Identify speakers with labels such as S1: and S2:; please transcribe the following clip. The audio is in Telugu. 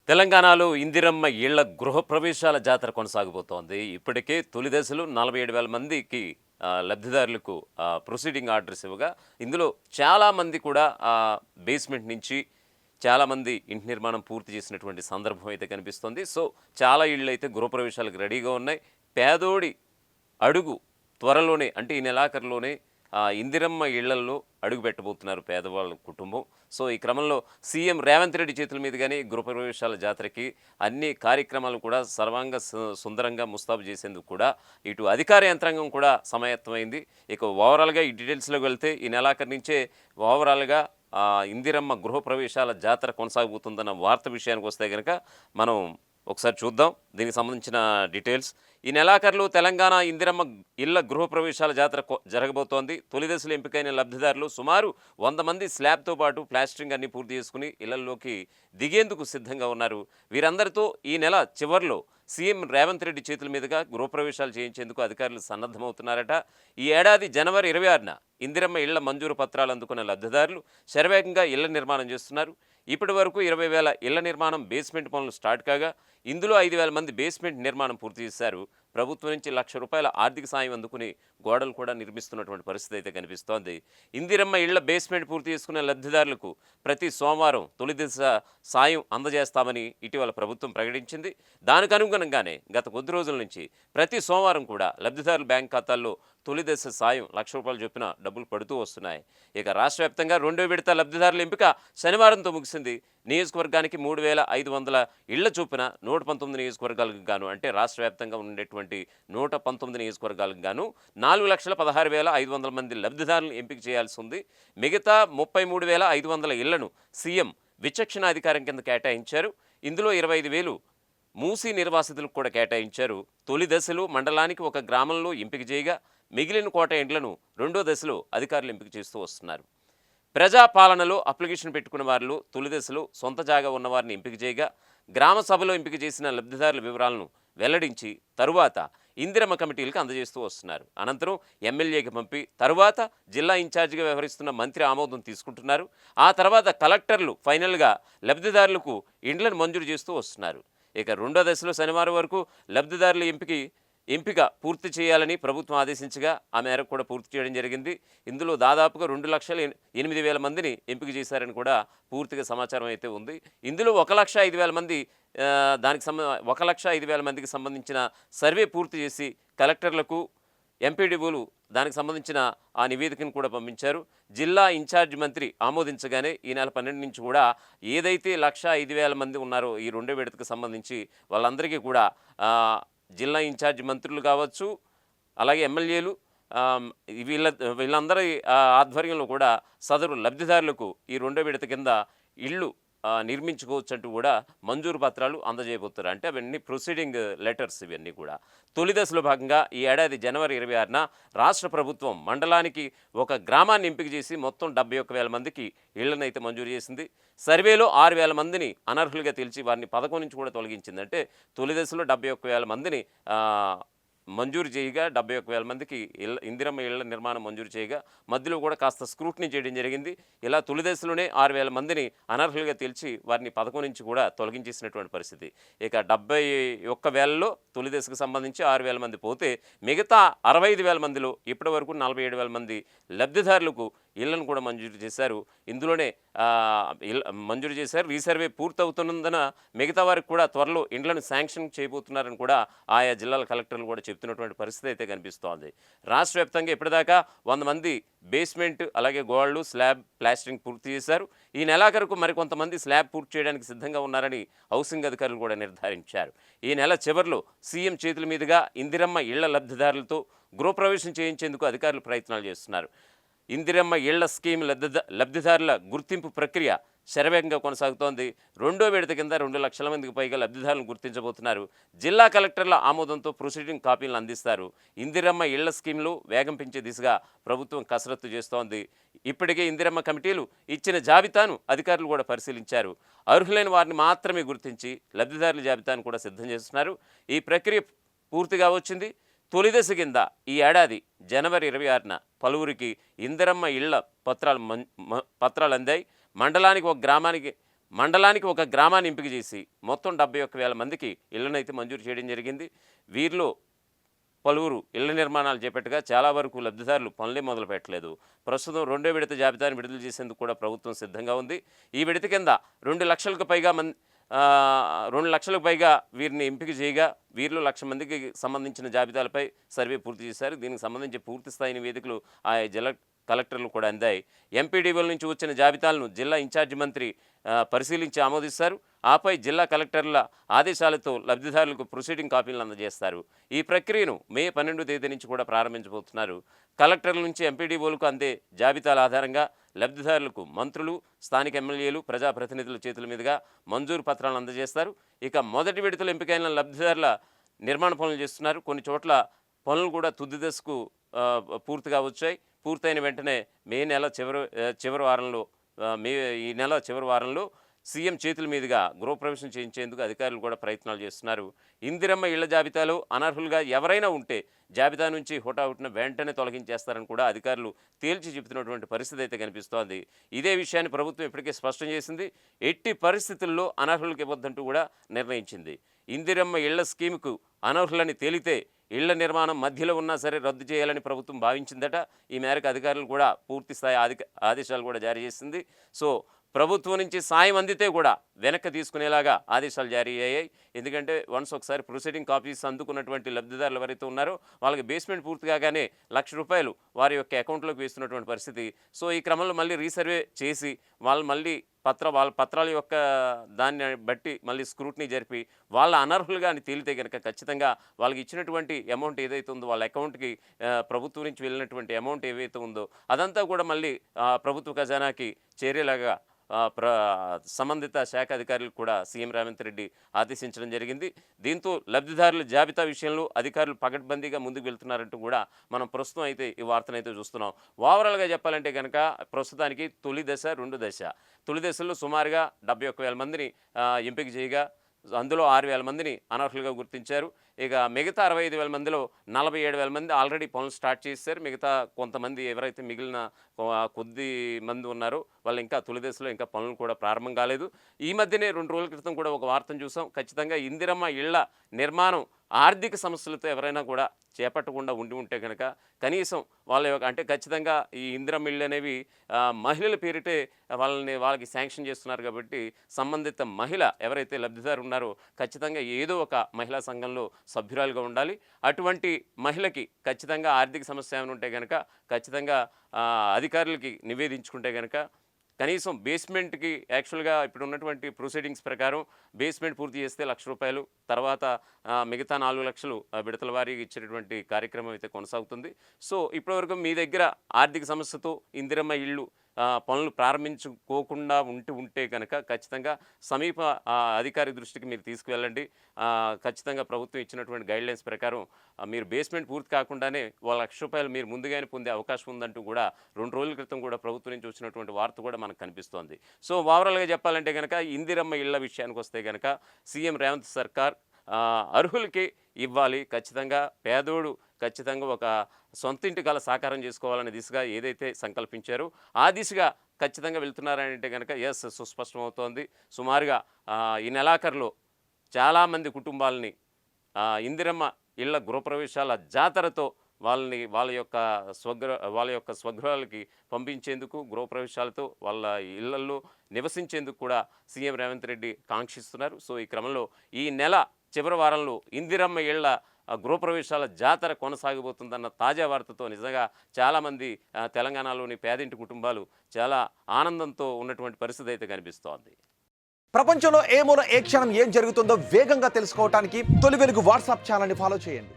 S1: తెలంగాణలో ఇందిరమ్మ ఇళ్ల గృహప్రవేశాల జాతర కొనసాగబోతోంది. ఇప్పటికే తొలి దశలో 47,000 మందికి లబ్ధిదారులకు ప్రొసీడింగ్ ఆర్డర్స్ ఇవ్వగా, ఇందులో చాలామంది కూడా బేస్మెంట్ నుంచి చాలామంది ఇంటి నిర్మాణం పూర్తి చేసినటువంటి సందర్భం అయితే కనిపిస్తోంది. సో, చాలా ఇళ్ళైతే గృహప్రవేశాలకు రెడీగా ఉన్నాయి. పేదోడి అడుగు త్వరలోనే అంటే ఈ నెలాఖరులోనే ఇందిరమ్మ ఇళ్లల్లో అడుగు పెట్టబోతున్నారు పేదవాళ్ళ కుటుంబం. సో ఈ క్రమంలో సీఎం రేవంత్ రెడ్డి చేతుల మీదుగానే గృహప్రవేశాల జాతరకి అన్ని కార్యక్రమాలు కూడా సర్వాంగ సుందరంగా ముస్తాబు చేసేందుకు కూడా ఇటు అధికార యంత్రాంగం కూడా సమాయత్తమైంది. ఇక ఓవరాల్గా ఈ డీటెయిల్స్లోకి వెళ్తే ఈ నెలాఖరు నుంచే ఓవరాల్గా ఇందిరమ్మ గృహప్రవేశాల జాతర కొనసాగబోతుందన్న వార్త విషయానికి వస్తే కనుక మనం ఒకసారి చూద్దాం దీనికి సంబంధించిన డీటెయిల్స్. ఈ నెలాఖరులో తెలంగాణ ఇందిరమ్మ ఇళ్ల గృహప్రవేశాల జాతర జరగబోతోంది. తొలి దశలో ఎంపికైన లబ్ధిదారులు సుమారు 100 మంది స్లాబ్తో పాటు ప్లాస్టరింగ్ అన్ని పూర్తి చేసుకుని ఇళ్లలోకి దిగేందుకు సిద్ధంగా ఉన్నారు. వీరందరితో ఈ నెల చివరిలో సీఎం రేవంత్ రెడ్డి చేతుల మీదుగా గృహప్రవేశాలు చేయించేందుకు అధికారులు సన్నద్ధమవుతున్నారట. ఈ ఏడాది జనవరి 26న ఇందిరమ్మ ఇళ్ల మంజూరు పత్రాలు అందుకున్న లబ్ధిదారులు శరవేగంగా ఇళ్ల నిర్మాణం చేస్తున్నారు. ఇప్పటి వరకు 20,000 ఇళ్ల నిర్మాణం బేస్మెంట్ పనులు స్టార్ట్ కాగా ఇందులో 5,000 మంది బేస్మెంట్ నిర్మాణం పూర్తి చేశారు. ప్రభుత్వం నుంచి ₹1,00,000 ఆర్థిక సాయం అందుకుని గోడలు కూడా నిర్మిస్తున్నటువంటి పరిస్థితి అయితే కనిపిస్తోంది. ఇందిరమ్మ ఇళ్ల బేస్మెంట్ పూర్తి చేసుకునే లబ్ధిదారులకు ప్రతి సోమవారం తొలి దశ సాయం అందజేస్తామని ఇటీవల ప్రభుత్వం ప్రకటించింది. దానికి అనుగుణంగానే గత కొద్ది రోజుల నుంచి ప్రతి సోమవారం కూడా లబ్ధిదారుల బ్యాంక్ ఖాతాల్లో తొలి దశ సాయం ₹1,00,000 చొప్పున డబ్బులు పడుతూ వస్తున్నాయి. ఇక రాష్ట్ర వ్యాప్తంగా 2వ విడత లబ్ధిదారుల ఎంపిక శనివారంతో ముగిసింది. నియోజకవర్గానికి 3,500 ఇళ్ల చొప్పున 119 నియోజకవర్గాలకు గాను అంటే రాష్ట్ర వ్యాప్తంగా ఉండేటువంటి 119 నియోజకవర్గాలకు గాను 4,16,500 మంది లబ్ధిదారులను ఎంపిక చేయాల్సి ఉంది. మిగతా 33,500 ఇళ్లను సీఎం విచక్షణాధికారం కింద కేటాయించారు. ఇందులో 25,000 మూసీ నిర్వాసితులకు కూడా కేటాయించారు. తొలి దశలో మండలానికి ఒక గ్రామంలో ఎంపిక చేయగా మిగిలిన కోట ఇండ్లను 2వ దశలో అధికారులు ఎంపిక చేస్తూ వస్తున్నారు. ప్రజాపాలనలో అప్లికేషన్ పెట్టుకున్న వారిలో తొలి దశలో సొంత జాగా ఉన్నవారిని ఎంపిక చేయగా గ్రామ సభలో ఎంపిక చేసిన లబ్ధిదారుల వివరాలను వెల్లడించి తరువాత ఇందిరమ్మ కమిటీలకు అందజేస్తూ వస్తున్నారు. అనంతరం ఎమ్మెల్యేకి పంపి తరువాత జిల్లా ఇన్ఛార్జిగా వ్యవహరిస్తున్న మంత్రి ఆమోదం తీసుకుంటున్నారు. ఆ తర్వాత కలెక్టర్లు ఫైనల్గా లబ్ధిదారులకు ఇండ్లను మంజూరు చేస్తూ వస్తున్నారు. ఇక 2వ దశలో శనివారం వరకు లబ్ధిదారుల ఎంపిక పూర్తి చేయాలని ప్రభుత్వం ఆదేశించగా ఆ మేరకు కూడా పూర్తి చేయడం జరిగింది. ఇందులో దాదాపుగా 2,08,000 మందిని ఎంపిక చేశారని కూడా పూర్తిగా సమాచారం అయితే ఉంది. ఇందులో 1,05,000 మంది దానికి 1,05,000 మందికి సంబంధించిన సర్వే పూర్తి చేసి కలెక్టర్లకు ఎంపీడీఓలు దానికి సంబంధించిన ఆ నివేదికను కూడా పంపించారు. జిల్లా ఇన్ఛార్జ్ మంత్రి ఆమోదించగానే ఈ నెల 12 నుంచి కూడా ఏదైతే 1,05,000 మంది ఉన్నారో ఈ 2వ విడతకు సంబంధించి వాళ్ళందరికీ కూడా జిల్లా ఇన్ఛార్జ్ మంత్రులు కావచ్చు, అలాగే ఎమ్మెల్యేలు వీళ్ళందరి ఆధ్వర్యంలో కూడా సదరు లబ్ధిదారులకు ఈ 2వ విడత కింద ఇళ్ళు నిర్మించుకోవచ్చు అంటూ కూడా మంజూరు పత్రాలు అందజేయబోతున్నారు. అంటే అవన్నీ ప్రొసీడింగ్ లెటర్స్ ఇవన్నీ కూడా. తొలి దశలో భాగంగా ఈ ఏడాది జనవరి 26న రాష్ట్ర ప్రభుత్వం మండలానికి ఒక గ్రామాన్ని ఎంపిక చేసి మొత్తం 71,000 మందికి ఇళ్లను అయితే మంజూరు చేసింది. సర్వేలో 6,000 మందిని అనర్హులుగా తెలిసి వారిని పథకం నుంచి కూడా తొలగించింది. అంటే తొలి దశలో 71,000 మందిని మంజూరు చేయగా 71,000 మందికి ఇందిరమ్మ ఇళ్ల నిర్మాణం మంజూరు చేయగా మధ్యలో కూడా కాస్త స్క్రూటినీ చేయడం జరిగింది. ఇలా తొలి దశలోనే 6,000 మందిని అనర్హులుగా తేల్చి వారిని పథకం నుంచి కూడా తొలగించేసినటువంటి పరిస్థితి. ఇక 71,000లో తొలి దశకు సంబంధించి 6,000 మంది పోతే మిగతా 65,000 మందిలో ఇప్పటి వరకు 47,000 మంది లబ్ధిదారులకు ఇళ్లను కూడా మంజూరు చేశారు. ఇందులోనే మంజూరు చేశారు. రీసర్వే పూర్తవుతున్నందున మిగతా వారికి కూడా త్వరలో ఇండ్లను శాంక్షన్ చేయబోతున్నారని కూడా ఆయా జిల్లాల కలెక్టర్లు కూడా చెప్తున్నటువంటి పరిస్థితి అయితే కనిపిస్తోంది. రాష్ట్ర వ్యాప్తంగా ఇప్పటిదాకా 100 మంది బేస్మెంట్ అలాగే గోడలు స్లాబ్ ప్లాస్టరింగ్ పూర్తి చేశారు. ఈ నెలాఖరుకు మరికొంతమంది స్లాబ్ పూర్తి చేయడానికి సిద్ధంగా ఉన్నారని హౌసింగ్ అధికారులు కూడా నిర్ధారించారు. ఈ నెల చివరిలో సీఎం చేతుల మీదుగా ఇందిరమ్మ ఇళ్ల లబ్ధిదారులతో గృహప్రవేశం చేయించేందుకు అధికారులు ప్రయత్నాలు చేస్తున్నారు. ఇందిరమ్మ ఇళ్ల స్కీమ్ లబ్ధిదారుల గుర్తింపు ప్రక్రియ శరవేగంగా కొనసాగుతోంది. 2వ విడత కింద 2,00,000 మందికి పైగా లబ్ధిదారులను గుర్తించబోతున్నారు. జిల్లా కలెక్టర్ల ఆమోదంతో ప్రొసీడింగ్ కాపీలను అందిస్తారు. ఇందిరమ్మ ఇళ్ల స్కీమ్లు వేగం పెంచే దిశగా ప్రభుత్వం కసరత్తు చేస్తోంది. ఇప్పటికే ఇందిరమ్మ కమిటీలు ఇచ్చిన జాబితాను అధికారులు కూడా పరిశీలించారు. అర్హులైన వారిని మాత్రమే గుర్తించి లబ్ధిదారుల జాబితాను కూడా సిద్ధం చేస్తున్నారు. ఈ ప్రక్రియ పూర్తిగా వచ్చింది. తొలి దశ కింద ఈ ఏడాది జనవరి 26న పలువురికి ఇందిరమ్మ ఇళ్ల పత్రాలు అందాయి. మండలానికి ఒక గ్రామానికి మండలానికి ఒక గ్రామాన్ని ఎంపిక చేసి మొత్తం 71,000 మందికి ఇళ్లనైతే మంజూరు చేయడం జరిగింది. వీరిలో పలువురు ఇళ్ల నిర్మాణాలు చేపట్టగా చాలా వరకు లబ్ధిదారులు పనులే మొదలు పెట్టలేదు. ప్రస్తుతం 2వ విడత జాబితాను విడుదల చేసేందుకు కూడా ప్రభుత్వం సిద్ధంగా ఉంది. ఈ విడత కింద 2 లక్షలకు పైగా 2 లక్షలకు పైగా వీరిని ఎంపిక చేయగా వీరిలో 1,00,000 మందికి సంబంధించిన జాబితాలపై సర్వే పూర్తి చేశారు. దీనికి సంబంధించి పూర్తి స్థాయి నివేదికలు ఆయా జిల్లా కలెక్టర్లు కూడా అందాయి. ఎంపీడీఓల నుంచి వచ్చిన జాబితాలను జిల్లా ఇన్ఛార్జి మంత్రి పరిశీలించి ఆమోదిస్తారు. ఆపై జిల్లా కలెక్టర్ల ఆదేశాలతో లబ్ధిదారులకు ప్రొసీడింగ్ కాపీలను అందజేస్తారు. ఈ ప్రక్రియను మే 12వ తేదీ నుంచి కూడా ప్రారంభించబోతున్నారు. కలెక్టర్ల నుంచి ఎంపీడీఓలకు అందే జాబితాల ఆధారంగా లబ్ధిదారులకు మంత్రులు, స్థానిక ఎమ్మెల్యేలు, ప్రజాప్రతినిధుల చేతుల మీదుగా మంజూరు పత్రాలను అందజేస్తారు. ఇక మొదటి విడతలో ఎంపికైన లబ్ధిదారుల నిర్మాణ పనులు చేస్తున్నారు. కొన్ని చోట్ల పనులు కూడా తుది దశకు పూర్తిగా వచ్చాయి. పూర్తయిన వెంటనే ఈ నెల చివరి వారంలో సీఎం చేతుల మీదుగా గృహప్రవేశం చేయించేందుకు అధికారులు కూడా ప్రయత్నాలు చేస్తున్నారు. ఇందిరమ్మ ఇళ్ల జాబితాలో అనర్హులుగా ఎవరైనా ఉంటే జాబితా నుంచి హుటాహుటిన వెంటనే తొలగించేస్తారని కూడా అధికారులు తేల్చి చెబుతున్నటువంటి పరిస్థితి అయితే కనిపిస్తోంది. ఇదే విషయాన్ని ప్రభుత్వం ఇప్పటికే స్పష్టం చేసింది. ఎట్టి పరిస్థితుల్లో అనర్హులకు ఇవ్వద్దంటూ కూడా నిర్ణయించింది. ఇందిరమ్మ ఇళ్ల స్కీముకు అనర్హులని తేలితే ఇళ్ల నిర్మాణం మధ్యలో ఉన్నా సరే రద్దు చేయాలని ప్రభుత్వం భావించిందట. ఈ మేరకు అధికారులు కూడా పూర్తి స్థాయి ఆదేశాలు కూడా జారీ చేసింది. సో ప్రభుత్వం నుంచి సాయం అందితే కూడా వెనక్కి తీసుకునేలాగా ఆదేశాలు జారీ అయ్యాయి. ఎందుకంటే ఒకసారి ప్రొసీడింగ్ కాపీస్ అందుకున్నటువంటి లబ్ధిదారులు ఎవరైతే ఉన్నారో వాళ్ళకి బేస్మెంట్ పూర్తి కాగానే ₹1,00,000 వారి యొక్క అకౌంట్లోకి వేస్తున్నటువంటి పరిస్థితి. సో ఈ క్రమంలో మళ్ళీ రీసర్వే చేసి వాళ్ళు మళ్ళీ వాళ్ళ పత్రాల యొక్క దాన్ని బట్టి మళ్ళీ స్క్రూటినీ జరిపి వాళ్ళ అనర్హులుగా అని తేలితే కనుక ఖచ్చితంగా వాళ్ళకి ఇచ్చినటువంటి అమౌంట్ ఏదైతే ఉందో వాళ్ళ అకౌంట్కి ప్రభుత్వం నుంచి వెళ్ళినటువంటి అమౌంట్ ఏవైతే ఉందో అదంతా కూడా మళ్ళీ ప్రభుత్వ ఖజానాకి చేరేలాగా సంబంధిత శాఖ అధికారులకు కూడా సీఎం రేవంత్ రెడ్డి ఆదేశించడం జరిగింది. దీంతో లబ్ధిదారుల జాబితా విషయంలో అధికారులు పకడ్బందీగా ముందుకు వెళ్తున్నారంటూ కూడా మనం ప్రస్తుతం అయితే ఈ వార్తనైతే చూస్తున్నాం. ఓవరాల్గా చెప్పాలంటే కనుక ప్రస్తుతానికి తొలి దశ, 2 దశ. తొలి దశలో సుమారుగా 71,000 మందిని ఎంపిక చేయగా అందులో 6,000 మందిని అనర్హులుగా గుర్తించారు. ఇక మిగతా 65,000 మందిలో 47,000 మంది ఆల్రెడీ పనులు స్టార్ట్ చేశారు. మిగతా కొంతమంది ఎవరైతే మిగిలిన కొద్ది మంది ఉన్నారో వాళ్ళు ఇంకా తొలి దశలో ఇంకా పనులు కూడా ప్రారంభం కాలేదు. ఈ మధ్యనే 2 రోజుల క్రితం కూడా ఒక వార్తను చూసాం. ఖచ్చితంగా ఇందిరమ్మ ఇళ్ల నిర్మాణం ఆర్థిక సమస్యలతో ఎవరైనా కూడా చేపట్టకుండా ఉంటే కనుక కనీసం అంటే ఖచ్చితంగా ఈ ఇందిరమ్మ ఇళ్ళు అనేవి మహిళల పేరిటే వాళ్ళకి శాంక్షన్ చేస్తున్నారు. కాబట్టి సంబంధిత మహిళ ఎవరైతే లబ్ధిదారు ఉన్నారో ఖచ్చితంగా ఏదో ఒక మహిళా సంఘంలో సభ్యురాలుగా ఉండాలి. అటువంటి మహిళకి ఖచ్చితంగా ఆర్థిక సమస్య ఏమైనా ఉంటే కనుక ఖచ్చితంగా అధికారులకి నివేదించుకుంటే కనుక కనీసం బేస్మెంట్కి యాక్చువల్గా ఇప్పుడు ఉన్నటువంటి ప్రొసీడింగ్స్ ప్రకారం బేస్మెంట్ పూర్తి చేస్తే ₹1,00,000, తర్వాత మిగతా 4 లక్షలు విడతల వారీగా ఇచ్చేటటువంటి కార్యక్రమం అయితే కొనసాగుతుంది. సో ఇప్పటివరకు మీ దగ్గర ఆర్థిక సమస్యతో ఇందిరమ్మ ఇళ్ళు పనులు ప్రారంభించుకోకుండా ఉంటే కనుక ఖచ్చితంగా సమీప అధికారి దృష్టికి మీరు తీసుకువెళ్ళండి. ఖచ్చితంగా ప్రభుత్వం ఇచ్చినటువంటి గైడ్లైన్స్ ప్రకారం మీరు బేస్మెంట్ పూర్తి కాకుండానే ₹1,00,000 మీరు ముందుగానే పొందే అవకాశం ఉందంటూ కూడా 2 రోజుల క్రితం కూడా ప్రభుత్వం నుంచి వచ్చినటువంటి వార్త కూడా మనకు కనిపిస్తోంది. సో ఓవరాల్గా చెప్పాలంటే కనుక ఇందిరమ్మ ఇళ్ల విషయానికి వస్తే కనుక సీఎం రేవంత్ సర్కార్ అర్హులకి ఇవ్వాలి. ఖచ్చితంగా పేదోడు ఖచ్చితంగా ఒక సొంతింటి కల సాకారం చేసుకోవాలనే దిశగా ఏదైతే సంకల్పించారో ఆ దిశగా ఖచ్చితంగా వెళ్తున్నారంటే కనుక సుస్పష్టమవుతోంది. సుమారుగా ఈ నెలాఖరులో చాలామంది కుటుంబాలని ఇందిరమ్మ ఇళ్ల గృహప్రవేశాల జాతరతో వాళ్ళ యొక్క స్వగృహాలకి పంపించేందుకు గృహప్రవేశాలతో వాళ్ళ ఇళ్లలో నివసించేందుకు కూడా సీఎం రేవంత్ రెడ్డి కాంక్షిస్తున్నారు. సో ఈ క్రమంలో ఈ నెల చివరి వారంలో ఇందిరమ్మ ఇళ్ల గృహప్రవేశాల జాతర కొనసాగబోతుందన్న తాజా వార్తతో నిజంగా చాలామంది తెలంగాణలోని పేదింటి కుటుంబాలు చాలా ఆనందంతో ఉన్నటువంటి పరిస్థితి అయితే కనిపిస్తోంది.
S2: ప్రపంచంలో ఏ మూల ఏ క్షణం ఏం జరుగుతుందో వేగంగా తెలుసుకోవడానికి తొలి వెలుగు వాట్సాప్ ఛానల్ని ఫాలో చేయండి.